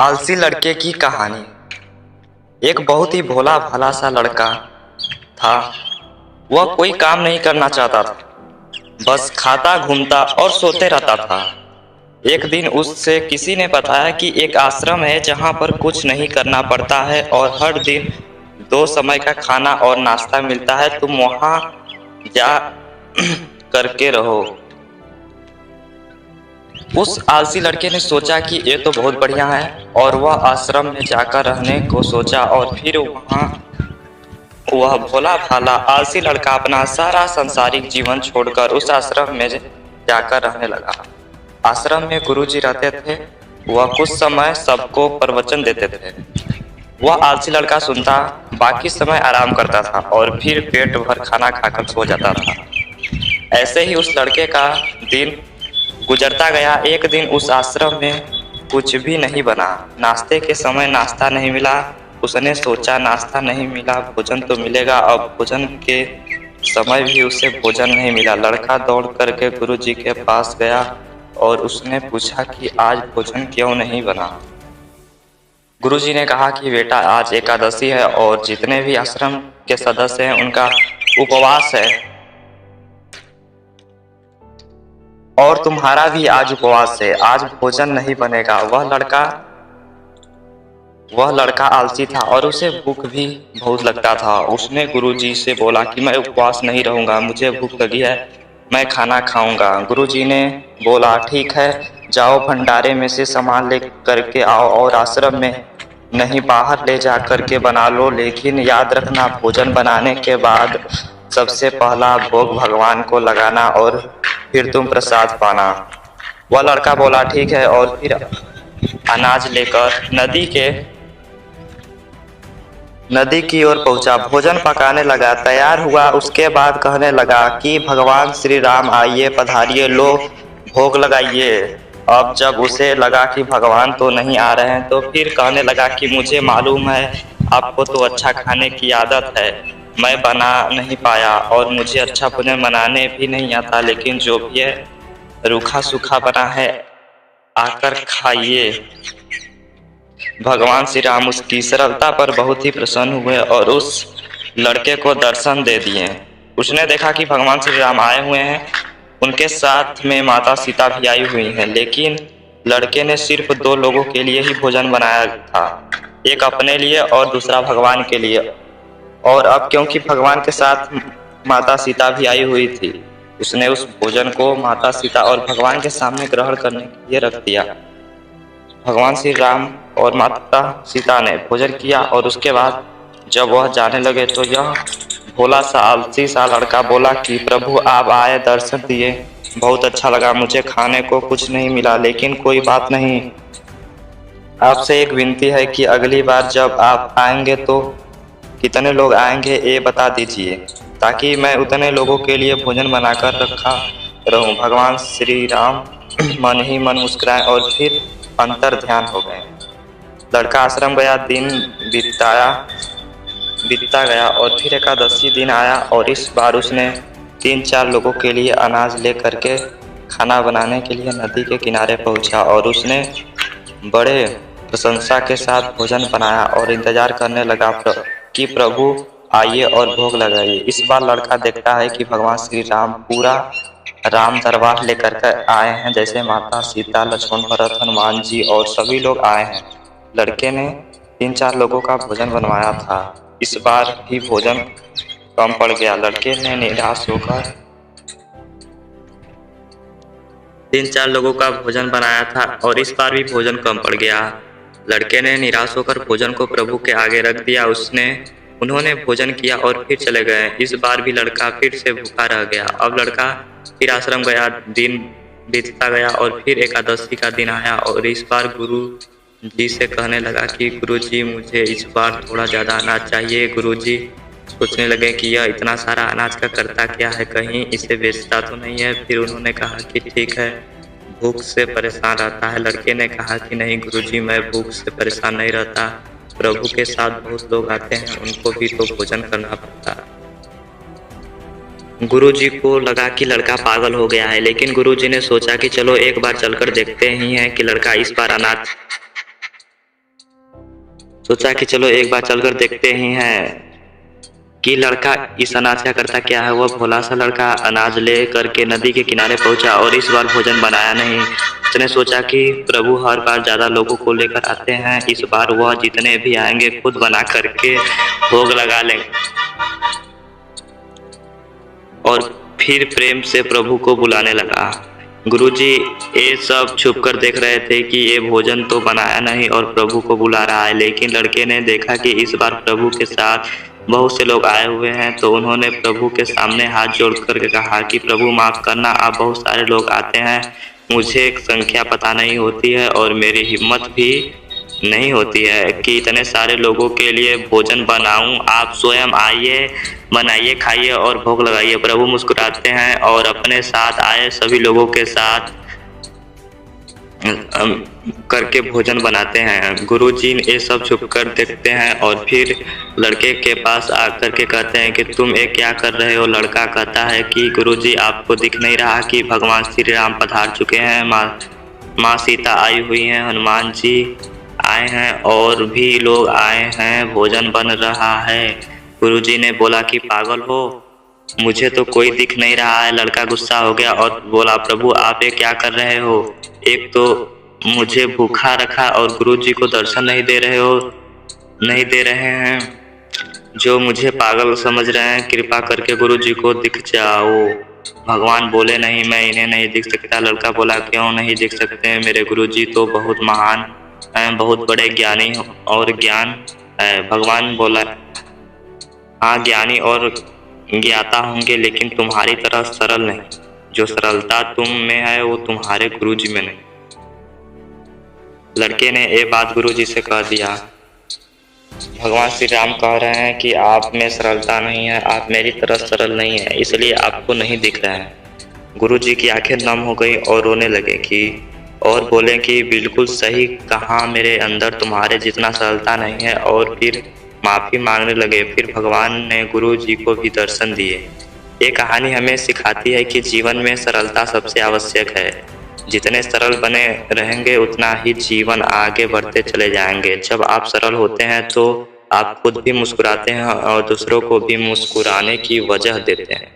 आलसी लड़के की कहानी। एक बहुत ही भोला भाला सा लड़का था। वह कोई काम नहीं करना चाहता था, बस खाता घूमता और सोते रहता था। एक दिन उससे किसी ने बताया कि एक आश्रम है जहाँ पर कुछ नहीं करना पड़ता है और हर दिन 2 समय का खाना और नाश्ता मिलता है। तुम वहाँ जा करके रहो। उस आलसी लड़के ने सोचा कि ये तो बहुत बढ़िया है और वह आश्रम में जाकर रहने को सोचा। और फिर वहाँ वह भोला भाला आलसी लड़का अपना सारा सांसारिक जीवन छोड़कर उस आश्रम में जाकर रहने लगा। आश्रम में गुरुजी रहते थे। वह कुछ समय सबको प्रवचन देते थे। वह आलसी लड़का सुनता, बाकी समय आराम करता था और फिर पेट भर खाना खाकर सो जाता था। ऐसे ही उस लड़के का दिन गुजरता गया। एक दिन उस आश्रम में कुछ भी नहीं बना। नाश्ते के समय नाश्ता नहीं मिला। उसने सोचा नाश्ता नहीं मिला, भोजन तो मिलेगा। अब भोजन के समय भी उसे भोजन नहीं मिला। लड़का दौड़ करके गुरुजी के पास गया और उसने पूछा कि आज भोजन क्यों नहीं बना। गुरुजी ने कहा कि बेटा, आज एकादशी है और जितने भी आश्रम के सदस्य हैं उनका उपवास है और तुम्हारा भी आज उपवास है। आज भोजन नहीं बनेगा। वह लड़का आलसी था और उसे भूख भी बहुत लगता था। उसने गुरुजी से बोला कि मैं उपवास नहीं रहूंगा, मुझे भूख लगी है, मैं खाना खाऊंगा। गुरुजी ने बोला ठीक है, जाओ भंडारे में से सामान ले करके आओ और आश्रम में नहीं बाहर ले जा करके बना लो, लेकिन याद रखना भोजन बनाने के बाद सबसे पहला भोग भगवान को लगाना और फिर तुम प्रसाद पाना। वह लड़का बोला ठीक है और फिर अनाज लेकर नदी की ओर पहुंचा। भोजन पकाने लगा, तैयार हुआ। उसके बाद कहने लगा कि भगवान श्री राम आइए, पधारिए, लो भोग लगाइए। अब जब उसे लगा कि भगवान तो नहीं आ रहे हैं तो फिर कहने लगा कि मुझे मालूम है आपको तो अच्छा खाने की आदत है, मैं बना नहीं पाया और मुझे अच्छा भोजन बनाने भी नहीं आता, लेकिन जो भी है रूखा सूखा बना है आकर खाइए। भगवान श्री राम उसकी सरलता पर बहुत ही प्रसन्न हुए और उस लड़के को दर्शन दे दिए। उसने देखा कि भगवान श्री राम आए हुए हैं, उनके साथ में माता सीता भी आई हुई हैं, लेकिन लड़के ने सिर्फ 2 लोगों के लिए ही भोजन बनाया था, एक अपने लिए और दूसरा भगवान के लिए। और अब क्योंकि भगवान के साथ माता सीता भी आई हुई थी, उसने उस भोजन को माता सीता और भगवान के सामने ग्रहण करने के लिए रख दिया। भगवान श्री राम और माता सीता ने भोजन किया और उसके बाद जब वह जाने लगे तो यह भोला सा आलसी सा लड़का बोला कि प्रभु आप आए, दर्शन दिए, बहुत अच्छा लगा। मुझे खाने को कुछ नहीं मिला, लेकिन कोई बात नहीं, आपसे एक विनती है कि अगली बार जब आप आएंगे तो कितने लोग आएंगे ये बता दीजिए, ताकि मैं उतने लोगों के लिए भोजन बनाकर रखा रहूं। भगवान श्री राम मन ही मन मुस्कुराए और फिर अंतर ध्यान हो गए। लड़का आश्रम गया, दिन बीतता गया और फिर एकादशी दिन आया और इस बार उसने 3-4 लोगों के लिए अनाज ले करके खाना बनाने के लिए नदी के किनारे पहुंचा और उसने बड़े प्रशंसा के साथ भोजन बनाया और इंतजार करने लगा कि प्रभु आइए और भोग लगाइए। इस बार लड़का देखता है कि भगवान श्री राम पूरा राम दरबार लेकर के आए हैं, जैसे माता सीता, लक्ष्मण, भरत, हनुमान जी और सभी लोग आए हैं। लड़के ने 3-4 लोगों का भोजन बनवाया था, इस बार भी भोजन कम पड़ गया। लड़के ने निराश होकर 3-4 लोगों का भोजन बनाया था और इस बार भी भोजन कम पड़ गया। लड़के ने निराश होकर भोजन को प्रभु के आगे रख दिया। उन्होंने भोजन किया और फिर चले गए। इस बार भी लड़का फिर से भूखा रह गया। अब लड़का फिर आश्रम गया, दिन बीतता गया और फिर एकादशी का दिन आया और इस बार गुरु जी से कहने लगा कि गुरुजी मुझे इस बार थोड़ा ज़्यादा अनाज चाहिए। गुरुजी सोचने लगे कि यह इतना सारा अनाज का करता क्या है, कहीं इसे बेचता तो नहीं है। फिर उन्होंने कहा कि ठीक है, भूख से परेशान रहता है। लड़के ने कहा कि नहीं गुरुजी, मैं भूख से परेशान नहीं रहता, प्रभु के साथ बहुत लोग आते हैं, उनको भी तो भोजन करना पड़ता। गुरुजी को लगा कि लड़का पागल हो गया है, लेकिन गुरुजी ने सोचा कि चलो एक बार चलकर देखते ही हैं कि लड़का इस बार अनाज सोचा कि चलो एक बार चलकर देखते ही हैं कि लड़का इस अनाज का करता क्या है। वह भोला सा लड़का अनाज ले करके नदी के किनारे पहुंचा और इस बार भोजन बनाया नहीं। उसने सोचा कि प्रभु हर बार ज्यादा लोगों को लेकर आते हैं, इस बार वह जितने भी आएंगे खुद बना करके भोग लगा लेंगे। और फिर प्रेम से प्रभु को बुलाने लगा। गुरुजी ये सब छुपकर देख रहे थे कि ये भोजन तो बनाया नहीं और प्रभु को बुला रहा है, लेकिन लड़के ने देखा कि इस बार प्रभु के साथ बहुत से लोग आए हुए हैं, तो उन्होंने प्रभु के सामने हाथ जोड़ करके कहा कि प्रभु माफ करना, आप बहुत सारे लोग आते हैं, मुझे संख्या पता नहीं होती है और मेरी हिम्मत भी नहीं होती है कि इतने सारे लोगों के लिए भोजन बनाऊं। आप स्वयं आइए, बनाइए, खाइए और भोग लगाइए। प्रभु मुस्कुराते हैं और अपने साथ आए सभी लोगों के साथ करके भोजन बनाते हैं। गुरुजी ये सब छुप कर देखते हैं और फिर लड़के के पास आकर के कहते हैं कि तुम ये क्या कर रहे हो। लड़का कहता है कि गुरुजी आपको दिख नहीं रहा कि भगवान श्री राम पधार चुके हैं, माँ सीता आई हुई हैं, हनुमान जी आए हैं और भी लोग आए हैं, भोजन बन रहा है। गुरुजी ने बोला कि पागल हो, मुझे तो कोई दिख नहीं रहा है। लड़का गुस्सा हो गया और बोला प्रभु आप ये क्या कर रहे हो, एक तो मुझे भूखा रखा और गुरुजी को दर्शन नहीं दे रहे हैं, जो मुझे पागल समझ रहे हैं, कृपा करके गुरुजी को दिख जाओ। भगवान बोले नहीं, मैं इन्हें नहीं दिख सकता। लड़का बोला क्यों नहीं दिख सकते, मेरे गुरुजी तो बहुत महान हैं, बहुत बड़े ज्ञानी और ज्ञान है। भगवान बोला हाँ ज्ञानी और ज्ञाता होंगे, लेकिन तुम्हारी तरह सरल नहीं। जो सरलता तुम में है वो तुम्हारे गुरुजी में नहीं। लड़के ने ये बात गुरुजी से कह दिया। भगवान श्री राम कह रहे हैं कि आप में सरलता नहीं है, आप मेरी तरह सरल नहीं है, इसलिए आपको नहीं दिख रहा है। गुरुजी की आंखें नम हो गई और रोने लगे कि और बोले कि बिल्कुल सही कहा, मेरे अंदर तुम्हारे जितना सरलता नहीं है, और फिर माफी मांगने लगे। फिर भगवान ने गुरु जी को भी दर्शन दिए। ये कहानी हमें सिखाती है कि जीवन में सरलता सबसे आवश्यक है। जितने सरल बने रहेंगे उतना ही जीवन आगे बढ़ते चले जाएंगे। जब आप सरल होते हैं तो आप खुद भी मुस्कुराते हैं और दूसरों को भी मुस्कुराने की वजह देते हैं।